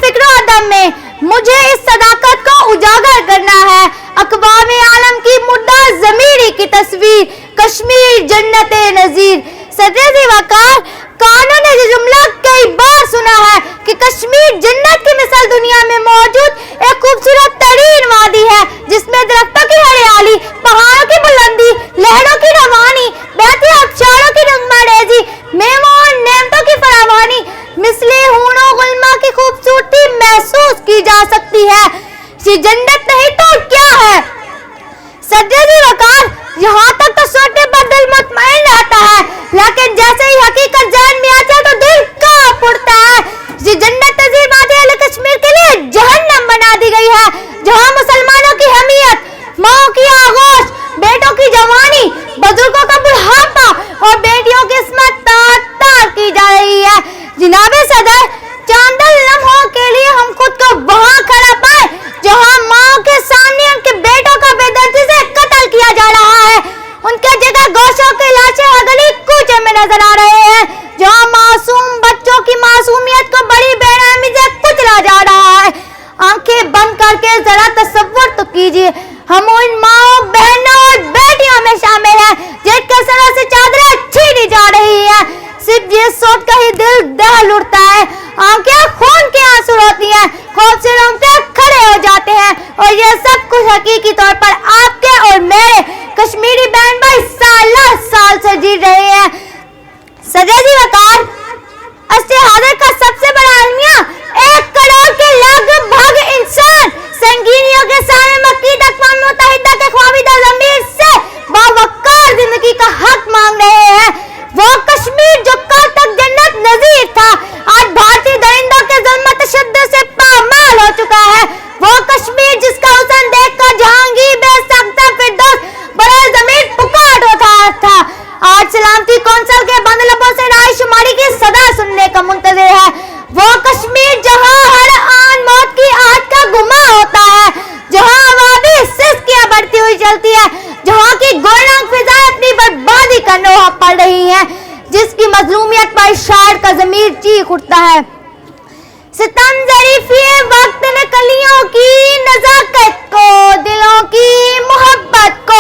फिक्र दम में मुझे इस सदाकत को उजागर करना है। अक़वामे आलम की मुर्दा ज़मीरी की तस्वीर, कश्मीर जन्नत नज़ीर। सदर वकार, कानों ने ये जुमला कई बार सुना है कि कश्मीर जन्नत की मिसाल दुनिया में मौजूद एक खूबसूरत तरीन वादी है, जिसमें दरख्तों की हरियाली, पहाड़ों की बुलंदी, लहरों की रवानी, बहती आबशारों की रंगमारेजी, मेवों और नेमतों की फरावानी, मिसले हूरों गुलमा की खूबसूरती महसूस की जा सकती है। ये जन्नत नहीं तो क्या है? सज्जदी वकार, यहाँ तक तो सोचने पर दिल मुतमईन रहता है, लेकिन जैसे ही हकीकत ज़हन में आती है तो दिल कांप उठता है। ये जन्नत नज़ीर वादी अहले कश्मीर के लिए जहन्नम बना दी गई है, जहाँ मुसलमानों की हमीयत, माओ की आगोश, बेटों की जवानी, बुजुर्गों का बुढ़ापा और बेटियों की इस्मत तार की जा रही है। जनाबे सदर, चंद लम्हों के लिए हम खुद को वहाँ खड़ा पाए जहाँ माओ के सामने उनके बेटों का बेदर्दी से कत्ल किया जा रहा है। उनके जगह गोशों की लाशें हर गली कूचे में नजर आ रहे हैं, जहाँ मासूम बच्चों की मासूमियत को बड़ी बेरहमी से कुचला जा रहा है। आंखें बंद करके जरा तसव्वुर तो कीजिए, हम उन माओ, बहनों और बेटियों में शामिल हैं जिनके सरों से चादरें छीनी जा रही है। सिर्फ ये सोच कर ही दिल दहल उठता है, आंखें खून के आंसू रोती हैं, खौफ से रोंगटे खड़े हो जाते हैं। और ये सब कुछ हकीकी तौर पर आपके और मेरे कश्मीरी बहन भाई साल से जी रहे हैं। सजदी वकार, अस्ते हाजिर का सबसे बड़ा अलमिया 1 करोड़ के लगभग इंसान संगीनियों के सामने मक्कीद अक़वाम मुत्तहिदा के ख्वाबिदा ज़मीर से बावकार जिंदगी का हक मांग रहे हैं। वो कश्मीर जो कल तक जन्नत नज़ीर था, आज भारतीय दरिंदों के ज़ुल्म तशद्दुद से पामाल हो चुका है। वो कश्मीर जिसका हुस्न देखकर जहांगीर बेसख्ता फिरदौस बरए ज़मीन पुकार उठा था, आज सलामती कौंसिल के बंद लबों से राय शुमारी की सदा सुनने का मुंतज़िर है। वो कश्मीर जहाँ हर आन मौत की आहट का गुमा होता है, जहाँ वादी सिस्कियां बढ़ती हुई चलती है, जहाँ की गोरनांग फिजाएं अपनी बर्बादी का नोहा पड़ रही हैं, जिसकी मजलूमियत पर शायर का ज़मीर चीख उठता है। सितम ज़रीफ़ी वक्त ने कलियों की नज़ाकत को, दिलों की मोहब्बत को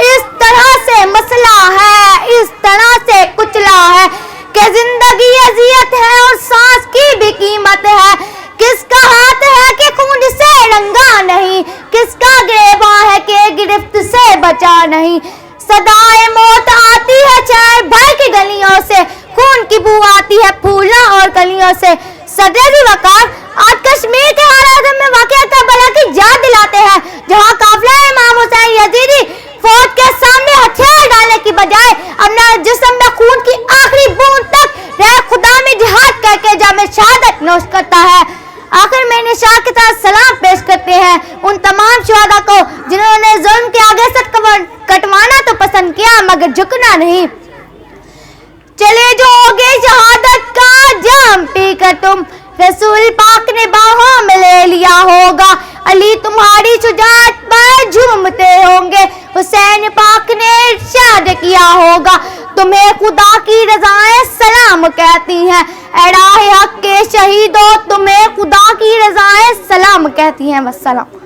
इस तरह से मसला है, इस तरह से कुचला है कि जिंदगी अज़ियत है और सांस की भी कीमत है। किसका हाथ है कि खून से रंगा नहीं, किसका गिरबान है कि गिरफ्त से बचा नहीं। सदाए मौत आती है चाहे भाई की गलियों से, खून की बू आती है फूलों और कलियों से। सदरी वकार, आज कश्मीर के हालात में वाक़या करबला की याद दिलाते हैं, जहाँ काफिला इमाम हुसैन यजीदी फौज के सामने हथियार डालने की बजाय अपना जिस्म में खून की आखिरी बूंद तक रह खुदा में जिहाद करके जामे शहादत नोश करता है। आखिर में निशा के साथ सलाम पेश करते हैं उन तमाम शुहदा को जिन्होंने जुल्म के आगे से कटवाना तो पसंद किया मगर झुकना नहीं। चले जाओगे शहादत का जाम पीकर तुम, रसूल पाक ने बाहों में ले लिया होगा, अली तुम्हारी शुजाअत पर झूमते होंगे, हुसैन पाक ने इरशाद किया होगा, तुम्हें खुदा की रज़ाएं सलाम कहती हैं, ए राह हक के शहीदों तुम्हें खुदा की रज़ाएं सलाम कहती हैं। वस्सलाम।